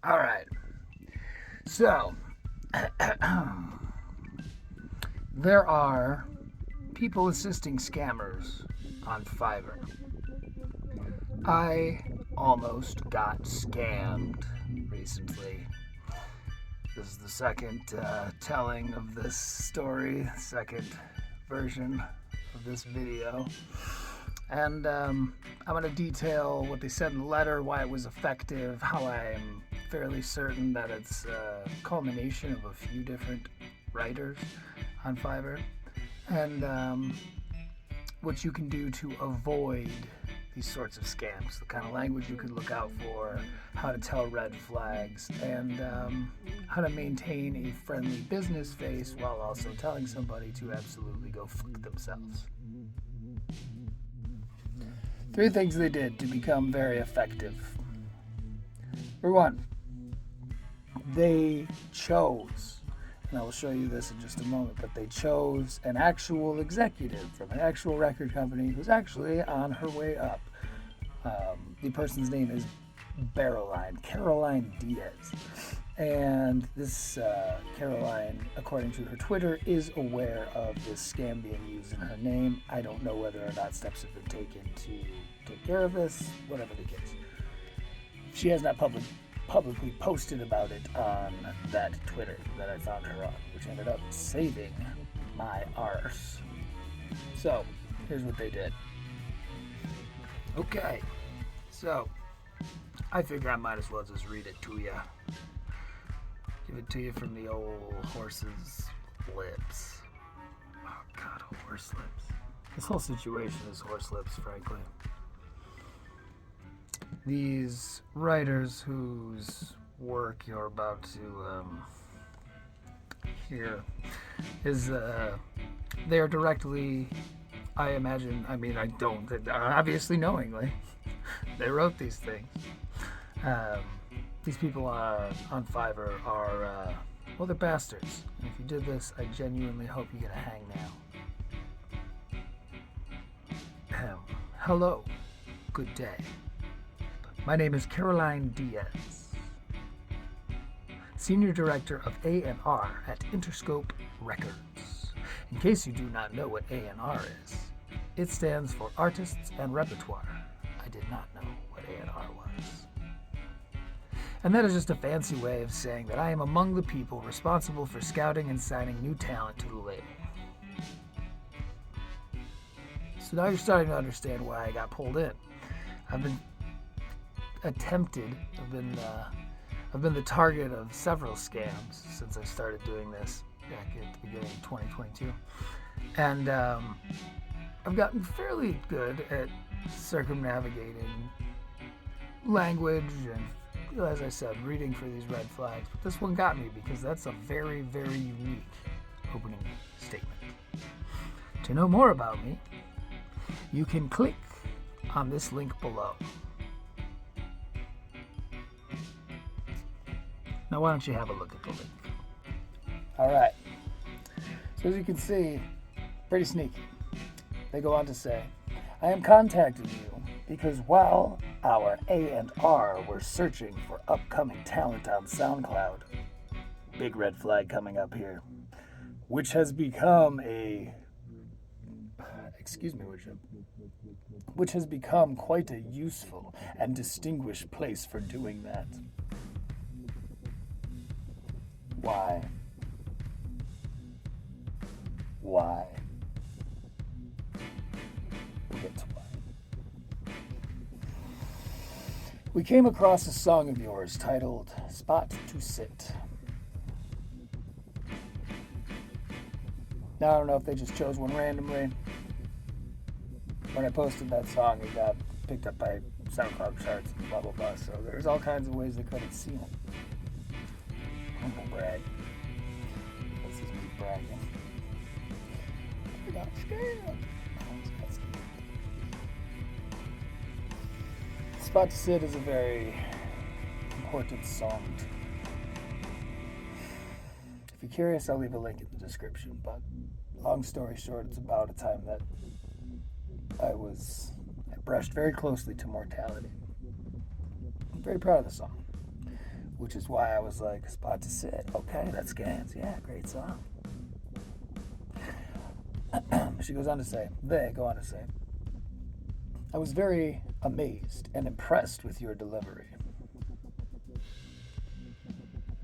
All right. So, there are people assisting scammers on Fiverr. I almost got scammed recently. This is the second telling of this story, second version of this video. And I'm going to detail what they said in the letter, why it was effective, how I'm fairly certain that it's a culmination of a few different writers on Fiverr, and what you can do to avoid these sorts of scams, the kind of language you could look out for, how to tell red flags, and how to maintain a friendly business face while also telling somebody to absolutely go fuck themselves. 3 things they did to become very effective. For one, they chose, and I will show you this in just a moment, but they chose an actual executive from an actual record company who's actually on her way up. The person's name is Caroline Diaz. And this Caroline, according to her Twitter, is aware of this scam being used in her name. I don't know whether or not steps have been taken to take care of this, whatever the case. She has not publicly posted about it on that Twitter that I found her on, which ended up saving my arse. So, here's what they did. Okay, so I figure I might as well just read it to you. Give it to you from the old horse's lips. Oh God, horse lips. This whole situation is horse lips, frankly. These writers whose work you're about to hear is they are directly, I imagine, obviously knowingly, they wrote these things. These people on Fiverr are, they're bastards. And if you did this, I genuinely hope you get a hangnail. Hello, good day. My name is Caroline Diaz, Senior Director of A&R at Interscope Records. In case you do not know what A&R is, it stands for Artists and Repertoire. I did not know what A&R was. And that is just a fancy way of saying that I am among the people responsible for scouting and signing new talent to the label. So now you're starting to understand why I got pulled in. I've been the target of several scams since I started doing this back at the beginning of 2022. And I've gotten fairly good at circumnavigating language and, as I said, reading for these red flags. But this one got me because that's a very, very unique opening statement. To know more about me, you can click on this link below. Now, why don't you have a look at the link? All right. So as you can see, pretty sneaky. They go on to say, I am contacting you because while our A&R were searching for upcoming talent on SoundCloud, big red flag coming up here, which has become quite a useful and distinguished place for doing that. Why? We'll get to why. We came across a song of yours titled Spot to Sit. Now, I don't know if they just chose one randomly. When I posted that song, it got picked up by SoundCloud charts and blah, blah, blah. So there's all kinds of ways they could have seen it. Humble brag. This is me bragging. I got scared. Spot to Sit is a very important song to me. If you're curious, I'll leave a link in the description. But long story short, it's about a time that I brushed very closely to mortality. I'm very proud of the song. which is why I was like, Spot to Sit. Okay, that's Scans. Yeah, great song. She goes on to say, they go on to say, I was very amazed and impressed with your delivery.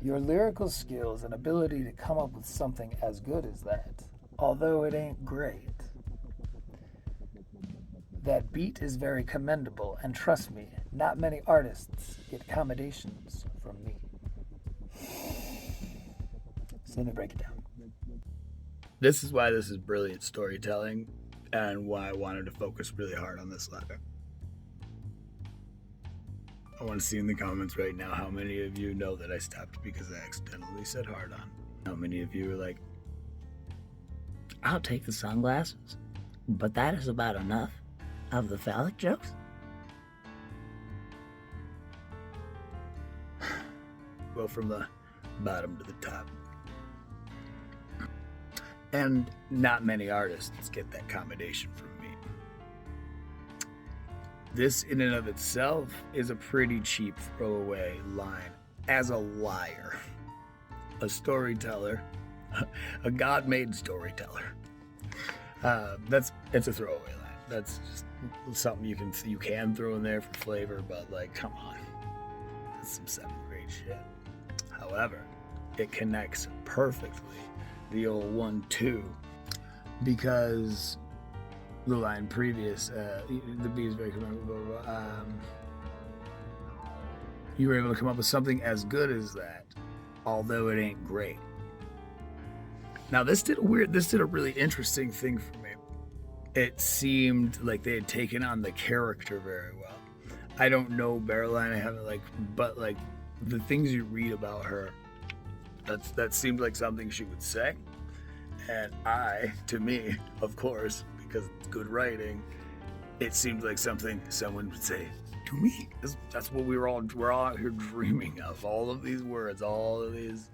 Your lyrical skills and ability to come up with something as good as that, although it ain't great. That beat is very commendable, and trust me, not many artists get accommodations from me. So let me break it down. This is why this is brilliant storytelling, and why I wanted to focus really hard on this letter. I want to see in the comments right now how many of you know that I stopped because I accidentally said hard on. How many of you are like, I'll take the sunglasses, but that is about enough of the phallic jokes? Go from the bottom to the top. And not many artists get that commendation from me. This in and of itself is a pretty cheap throwaway line. As a liar, a storyteller, a God-made storyteller. It's a throwaway line. That's just something you can throw in there for flavor, but like, come on, that's some 7th grade shit. However, it connects perfectly, the old 1-2, because the line previous, the B is very commendable. You were able to come up with something as good as that, although it ain't great. Now this did a really interesting thing for me. It seemed like they had taken on the character very well. I don't know Caroline, I haven't but the things you read about her, that seemed like something she would say. And to me, of course, because it's good writing, it seemed like something someone would say to me. That's what we're all out here dreaming of. All of these words, all of these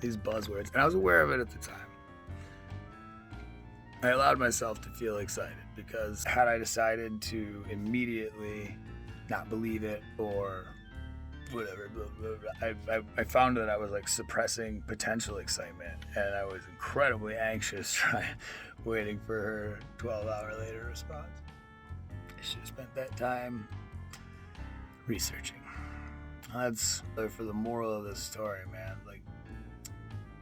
buzzwords. And I was aware of it at the time. I allowed myself to feel excited, because had I decided to immediately not believe it or whatever, I found that I was like suppressing potential excitement, and I was incredibly anxious waiting for her 12-hour later response. I should have spent that time researching. That's for the moral of this story, man. Like,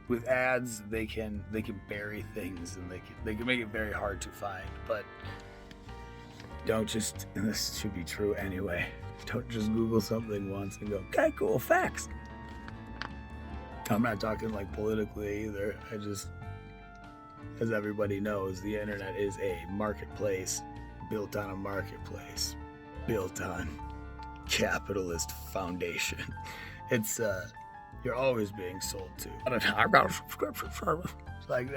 with ads, they can bury things, and they can make it very hard to find. But don't just, and this should be true anyway, don't just Google something once and go, okay, cool, facts. I'm not talking like politically either. I just, as everybody knows, the internet is a marketplace built on a marketplace, built on capitalist foundation. It's you're always being sold to. I've got a subscription service. Like,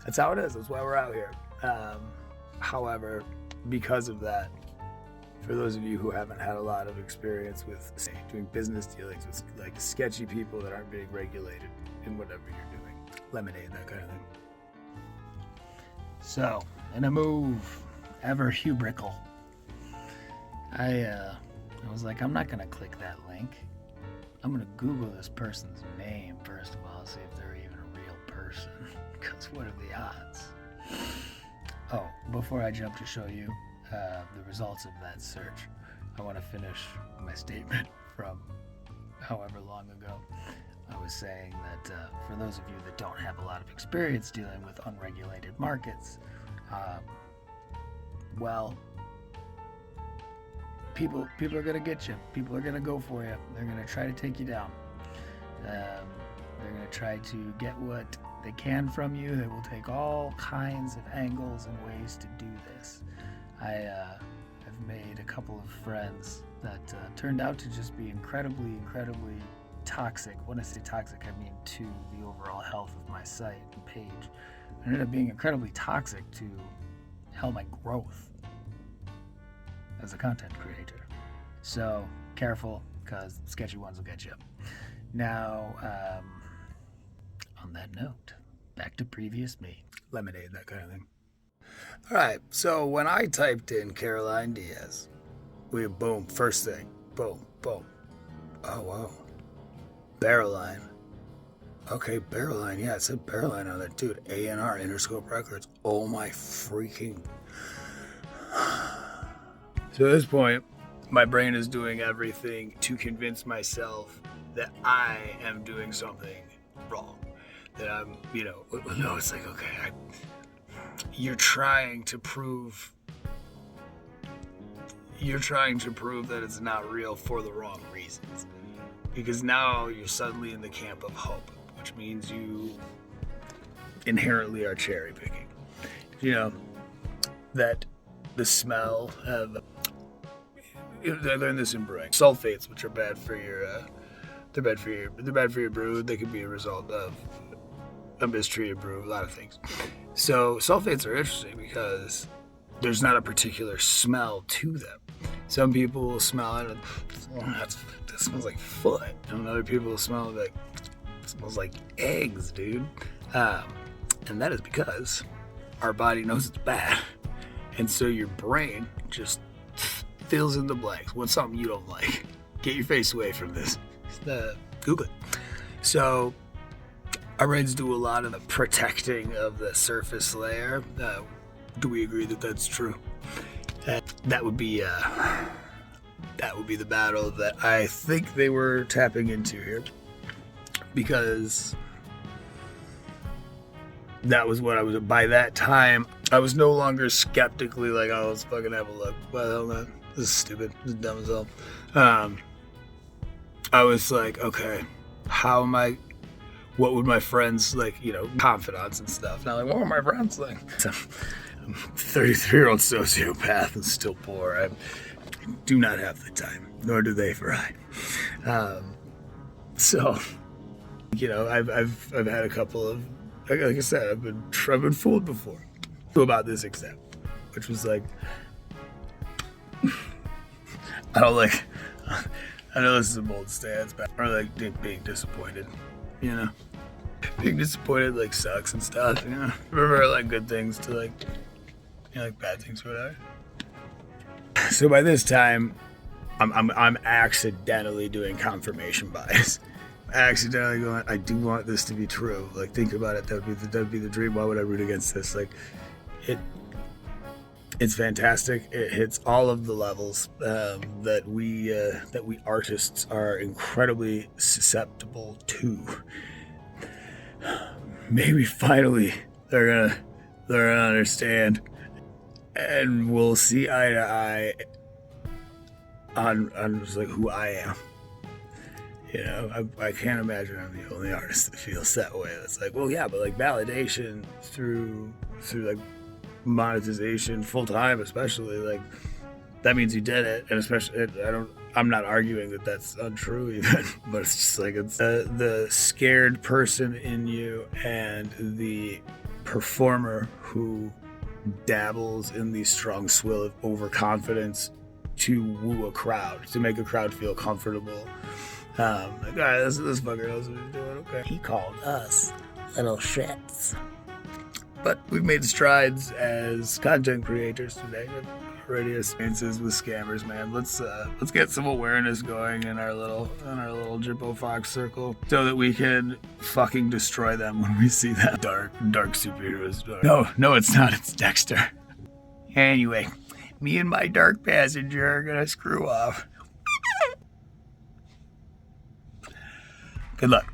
that's how it is. That's why we're out here. However, because of that, for those of you who haven't had a lot of experience with, say, doing business dealings with like sketchy people that aren't being regulated in whatever you're doing, lemonade, that kind of thing. So, in a move ever hubrical, I was like, I'm not gonna click that link. I'm gonna Google this person's name first of all, see if they're even a real person. Because what are the odds? Oh, before I jump to show you the results of that search, I want to finish my statement from however long ago. I was saying that for those of you that don't have a lot of experience dealing with unregulated markets, well, people are going to get you. People are going to go for you. They're going to try to take you down. They're going to try to get what they can from you. They will take all kinds of angles and ways to do this. I've made a couple of friends that turned out to just be incredibly toxic. When I say toxic, I mean to the overall health of my site and page. It ended up being incredibly toxic to my growth as a content creator. So careful, because sketchy ones will get you. Now, on that note, back to previous me. Lemonade, that kind of thing. All right, so when I typed in Caroline Diaz, boom, first thing, boom. Oh, wow. Barrowline. Okay, Barrowline. Yeah, it said Barrowline on there. Dude, A&R, Interscope Records. Oh my freaking... So at this point, my brain is doing everything to convince myself that I am doing something wrong. That I'm, no, it's like, okay, you're trying to prove that it's not real for the wrong reasons. Because now you're suddenly in the camp of hope, which means you inherently are cherry picking. That the smell of, I learned this in brewing, sulfates, which are bad for your, they're bad for your brew. They could be a result of a mistreated brew, a lot of things. So sulfates are interesting because there's not a particular smell to them. Some people will smell it and that smells like foot. And other people will smell it like, it smells like eggs, dude. And that is because our body knows it's bad. And so your brain just fills in the blanks. What's something you don't like? Get your face away from this. Google it. So our brains do a lot of the protecting of the surface layer. Do we agree that that's true? That would be the battle that I think they were tapping into here, because that was what I was. By that time, I was no longer skeptically like, "Oh, let's fucking have a look." Well, no, this is stupid. This is dumb as hell. I was like, okay, how am I? What would my friends like? Confidants and stuff. Now, like, what were my friends like? I'm a 33-year-old sociopath and still poor. I do not have the time, nor do they for I. So, I've had a couple of, like I said, I've been fooled before. About this except, which was like, I don't like. I know this is a bold stance, but I like being disappointed. Being disappointed like sucks and stuff. Remember like good things to like, like bad things, whatever. So by this time, I'm accidentally doing confirmation bias. Accidentally going, I do want this to be true. Like, think about it. That'd be the dream. Why would I root against this? Like, it's fantastic. It hits all of the levels that we artists are incredibly susceptible to. Maybe finally they're gonna understand, and we'll see eye to eye on just like who I am. I can't imagine I'm the only artist that feels that way. That's like, well, yeah, but like validation through like monetization full time, especially, like that means you did it. And especially, I'm not arguing that that's untrue even, but it's just like, it's the scared person in you and the performer who dabbles in the strong swill of overconfidence to woo a crowd, to make a crowd feel comfortable. Like, all right, this fucker knows what he's doing. Okay. He called us little shits. But we've made strides as content creators today. Radio experiences with scammers, man. Let's get some awareness going in our little Jippo Fox circle, so that we can fucking destroy them when we see that dark superheroes. No, it's not. It's Dexter. Anyway, me and my dark passenger are gonna screw off. Good luck.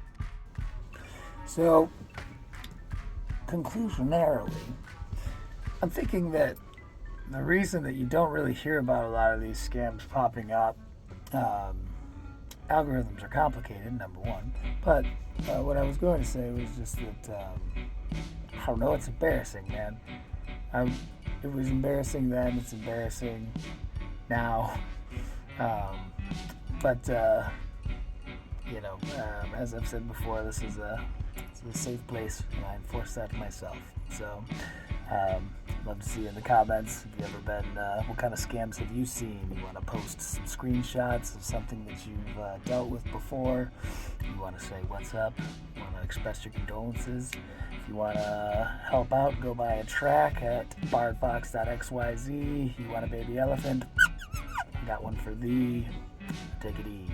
So, conclusionarily, I'm thinking that the reason that you don't really hear about a lot of these scams popping up, algorithms are complicated, number one. But what I was going to say was just that, I don't know, it's embarrassing, man. It was embarrassing then, it's embarrassing now. As I've said before, this is a safe place, and I enforce that myself. So, love to see you in the comments. Have you ever been, what kind of scams have you seen? You want to post some screenshots of something that you've dealt with before? You want to say what's up? You want to express your condolences? If you want to help out, go buy a track at BardFox.xyz. You want a baby elephant? I got one for thee. Take it easy.